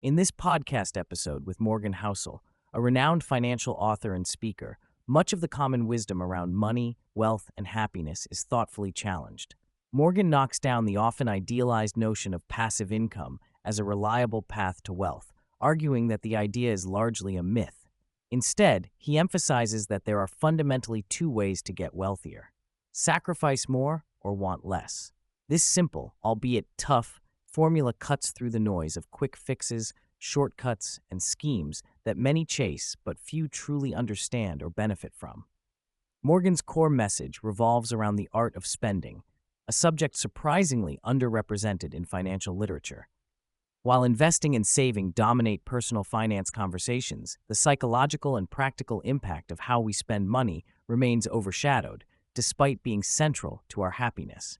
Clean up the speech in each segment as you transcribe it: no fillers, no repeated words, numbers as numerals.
In this podcast episode with Morgan Housel, a renowned financial author and speaker, much of the common wisdom around money, wealth, and happiness is thoughtfully challenged. Morgan knocks down the often idealized notion of passive income as a reliable path to wealth, arguing that the idea is largely a myth. Instead, he emphasizes that there are fundamentally two ways to get wealthier: sacrifice more or want less. This simple, albeit tough, formula cuts through the noise of quick fixes, shortcuts, and schemes that many chase but few truly understand or benefit from. Morgan's core message revolves around the art of spending, a subject surprisingly underrepresented in financial literature. While investing and saving dominate personal finance conversations, the psychological and practical impact of how we spend money remains overshadowed, despite being central to our happiness.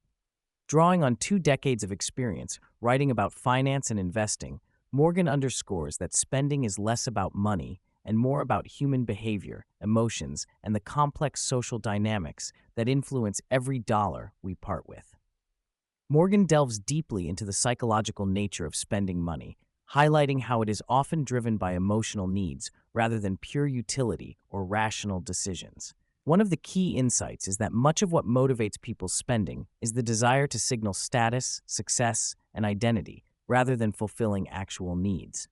Drawing on 2 decades of experience writing about finance and investing, Morgan underscores that spending is less about money and more about human behavior, emotions, and the complex social dynamics that influence every dollar we part with. Morgan delves deeply into the psychological nature of spending money, highlighting how it is often driven by emotional needs rather than pure utility or rational decisions. One of the key insights is that much of what motivates people's spending is the desire to signal status, success, and identity, rather than fulfilling actual needs.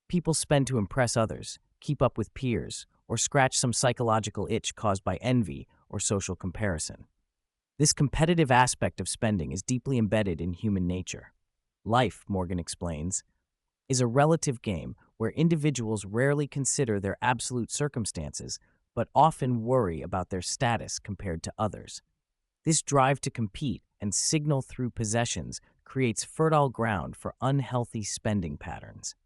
People spend to impress others, keep up with peers, or scratch some psychological itch caused by envy or social comparison. This competitive aspect of spending is deeply embedded in human nature. Life, Morgan explains, is a relative game where individuals rarely consider their absolute circumstances, but often worry about their status compared to others. This drive to compete and signal through possessions creates fertile ground for unhealthy spending patterns.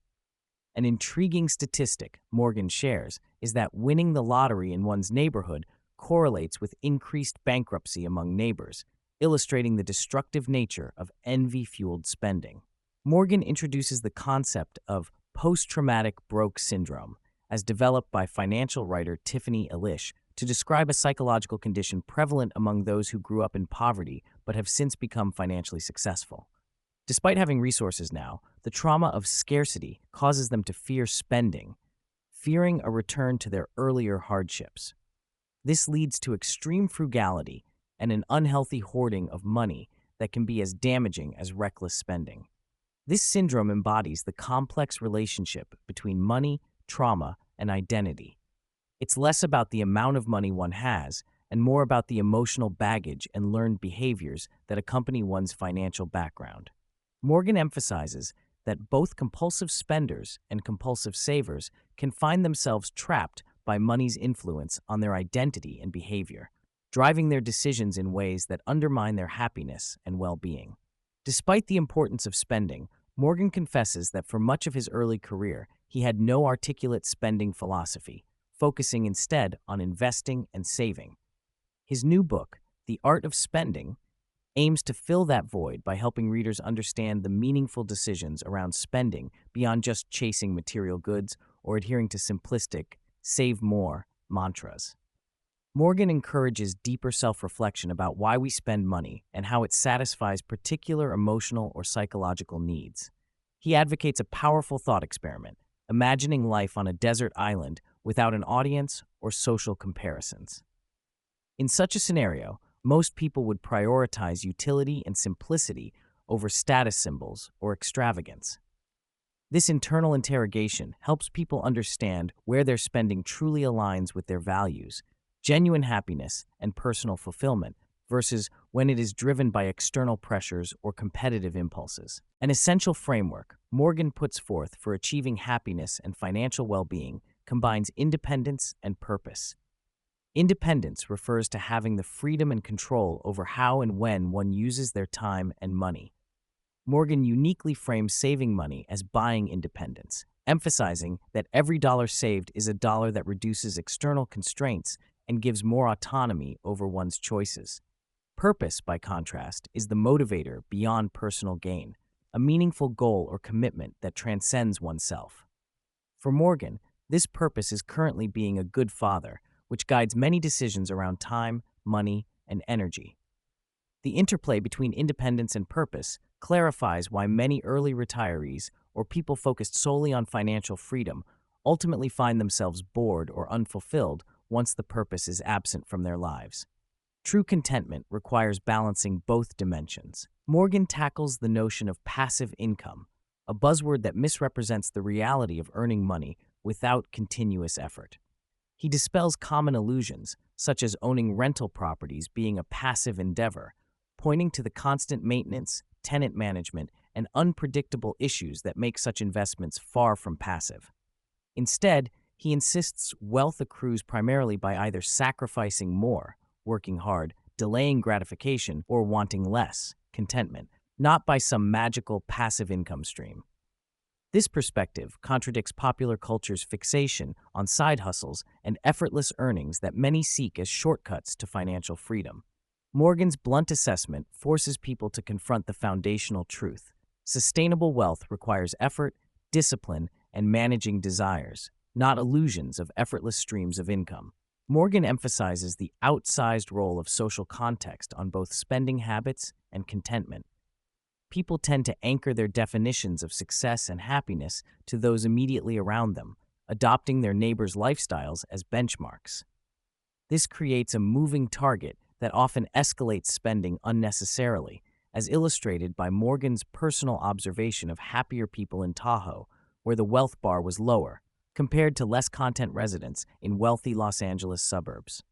An intriguing statistic Morgan shares is that winning the lottery in one's neighborhood correlates with increased bankruptcy among neighbors, illustrating the destructive nature of envy-fueled spending. Morgan introduces the concept of post-traumatic broke syndrome, as developed by financial writer Tiffany Elish, to describe a psychological condition prevalent among those who grew up in poverty but have since become financially successful. Despite having resources now, the trauma of scarcity causes them to fear spending, fearing a return to their earlier hardships. This leads to extreme frugality and an unhealthy hoarding of money that can be as damaging as reckless spending. This syndrome embodies the complex relationship between money, trauma, and identity. It's less about the amount of money one has and more about the emotional baggage and learned behaviors that accompany one's financial background. Morgan emphasizes that both compulsive spenders and compulsive savers can find themselves trapped by money's influence on their identity and behavior, driving their decisions in ways that undermine their happiness and well-being. Despite the importance of spending, Morgan confesses that for much of his early career, he had no articulate spending philosophy, focusing instead on investing and saving. His new book, The Art of Spending, aims to fill that void by helping readers understand the meaningful decisions around spending beyond just chasing material goods or adhering to simplistic, save more mantras. Morgan encourages deeper self-reflection about why we spend money and how it satisfies particular emotional or psychological needs. He advocates a powerful thought experiment, imagining life on a desert island without an audience or social comparisons. In such a scenario, most people would prioritize utility and simplicity over status symbols or extravagance. This internal interrogation helps people understand where their spending truly aligns with their values, genuine happiness, and personal fulfillment, versus when it is driven by external pressures or competitive impulses. An essential framework Morgan puts forth for achieving happiness and financial well-being combines independence and purpose. Independence refers to having the freedom and control over how and when one uses their time and money. Morgan uniquely frames saving money as buying independence, emphasizing that every dollar saved is a dollar that reduces external constraints and gives more autonomy over one's choices. Purpose, by contrast, is the motivator beyond personal gain, a meaningful goal or commitment that transcends oneself. For Morgan, this purpose is currently being a good father, which guides many decisions around time, money, and energy. The interplay between independence and purpose clarifies why many early retirees or people focused solely on financial freedom ultimately find themselves bored or unfulfilled once the purpose is absent from their lives. True contentment requires balancing both dimensions. Morgan tackles the notion of passive income, a buzzword that misrepresents the reality of earning money without continuous effort. He dispels common illusions, such as owning rental properties being a passive endeavor, pointing to the constant maintenance, tenant management, and unpredictable issues that make such investments far from passive. Instead, he insists wealth accrues primarily by either sacrificing more, working hard, delaying gratification, or wanting less, contentment, not by some magical passive income stream. This perspective contradicts popular culture's fixation on side hustles and effortless earnings that many seek as shortcuts to financial freedom. Morgan's blunt assessment forces people to confront the foundational truth. Sustainable wealth requires effort, discipline, and managing desires, not illusions of effortless streams of income. Morgan emphasizes the outsized role of social context on both spending habits and contentment. People tend to anchor their definitions of success and happiness to those immediately around them, adopting their neighbors' lifestyles as benchmarks. This creates a moving target that often escalates spending unnecessarily, as illustrated by Morgan's personal observation of happier people in Tahoe, where the wealth bar was lower, compared to less content residents in wealthy Los Angeles suburbs.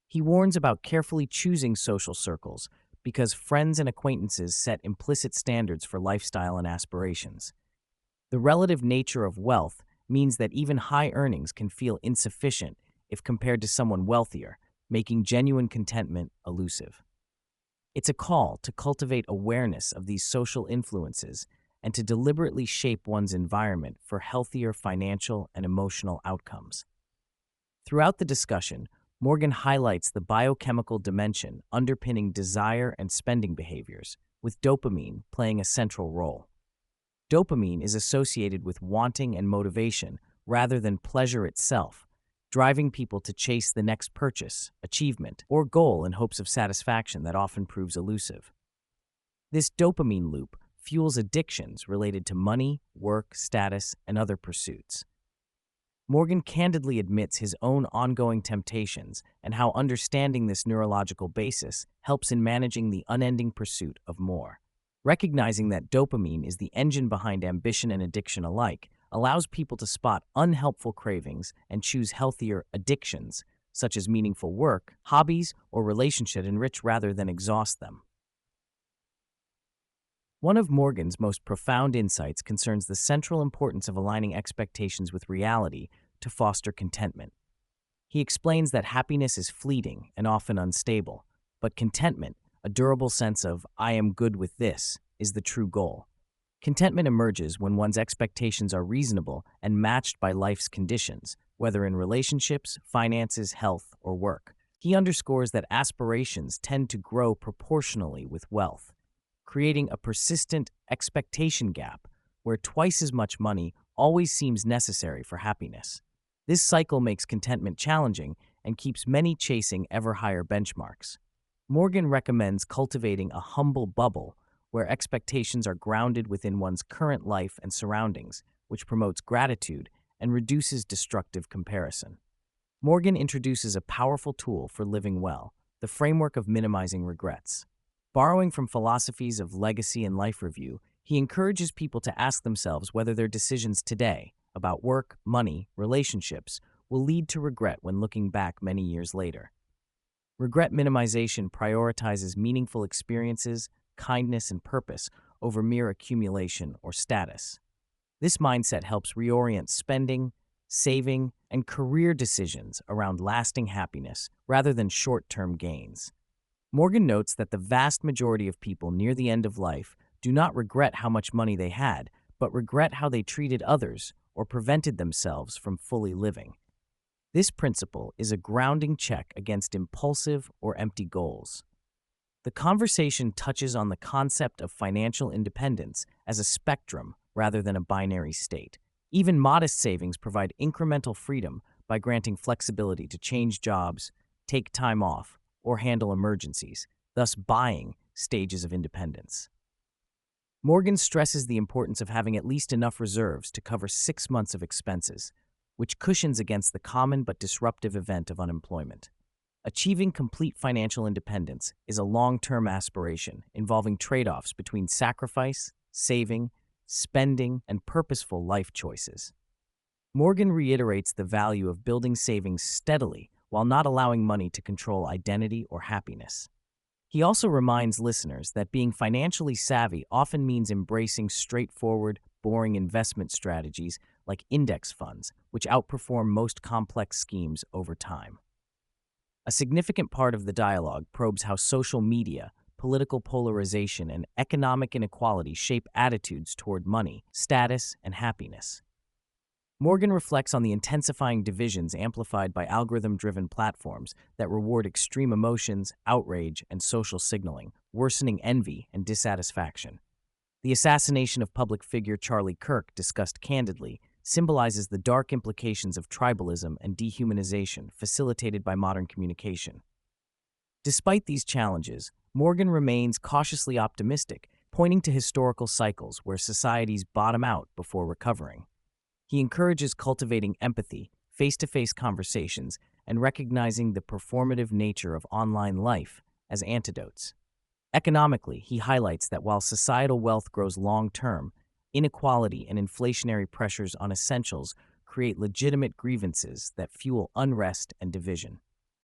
He warns about carefully choosing social circles because friends and acquaintances set implicit standards for lifestyle and aspirations. The relative nature of wealth means that even high earnings can feel insufficient if compared to someone wealthier, making genuine contentment elusive. It's a call to cultivate awareness of these social influences and to deliberately shape one's environment for healthier financial and emotional outcomes. Throughout the discussion, Morgan highlights the biochemical dimension underpinning desire and spending behaviors, with dopamine playing a central role. Dopamine is associated with wanting and motivation rather than pleasure itself, driving people to chase the next purchase, achievement, or goal in hopes of satisfaction that often proves elusive. This dopamine loop fuels addictions related to money, work, status, and other pursuits. Morgan candidly admits his own ongoing temptations and how understanding this neurological basis helps in managing the unending pursuit of more. Recognizing that dopamine is the engine behind ambition and addiction alike allows people to spot unhelpful cravings and choose healthier addictions, such as meaningful work, hobbies, or relationships enrich rather than exhaust them. One of Morgan's most profound insights concerns the central importance of aligning expectations with reality to foster contentment. He explains that happiness is fleeting and often unstable, but contentment, a durable sense of, I am good with this, is the true goal. Contentment emerges when one's expectations are reasonable and matched by life's conditions, whether in relationships, finances, health, or work. He underscores that aspirations tend to grow proportionally with wealth, creating a persistent expectation gap where twice as much money always seems necessary for happiness. This cycle makes contentment challenging and keeps many chasing ever higher benchmarks. Morgan recommends cultivating a humble bubble where expectations are grounded within one's current life and surroundings, which promotes gratitude and reduces destructive comparison. Morgan introduces a powerful tool for living well, the framework of minimizing regrets. Borrowing from philosophies of legacy and life review, he encourages people to ask themselves whether their decisions today about work, money, relationships will lead to regret when looking back many years later. Regret minimization prioritizes meaningful experiences, kindness, and purpose over mere accumulation or status. This mindset helps reorient spending, saving, and career decisions around lasting happiness rather than short-term gains. Morgan notes that the vast majority of people near the end of life do not regret how much money they had, but regret how they treated others or prevented themselves from fully living. This principle is a grounding check against impulsive or empty goals. The conversation touches on the concept of financial independence as a spectrum rather than a binary state. Even modest savings provide incremental freedom by granting flexibility to change jobs, take time off, or handle emergencies, thus buying stages of independence. Morgan stresses the importance of having at least enough reserves to cover 6 months of expenses, which cushions against the common but disruptive event of unemployment. Achieving complete financial independence is a long-term aspiration involving trade-offs between sacrifice, saving, spending, and purposeful life choices. Morgan reiterates the value of building savings steadily while not allowing money to control identity or happiness. He also reminds listeners that being financially savvy often means embracing straightforward, boring investment strategies like index funds, which outperform most complex schemes over time. A significant part of the dialogue probes how social media, political polarization, and economic inequality shape attitudes toward money, status, and happiness. Morgan reflects on the intensifying divisions amplified by algorithm-driven platforms that reward extreme emotions, outrage, and social signaling, worsening envy and dissatisfaction. The assassination of public figure Charlie Kirk, discussed candidly, symbolizes the dark implications of tribalism and dehumanization facilitated by modern communication. Despite these challenges, Morgan remains cautiously optimistic, pointing to historical cycles where societies bottom out before recovering. He encourages cultivating empathy, face-to-face conversations, and recognizing the performative nature of online life as antidotes. Economically, he highlights that while societal wealth grows long-term, inequality and inflationary pressures on essentials create legitimate grievances that fuel unrest and division.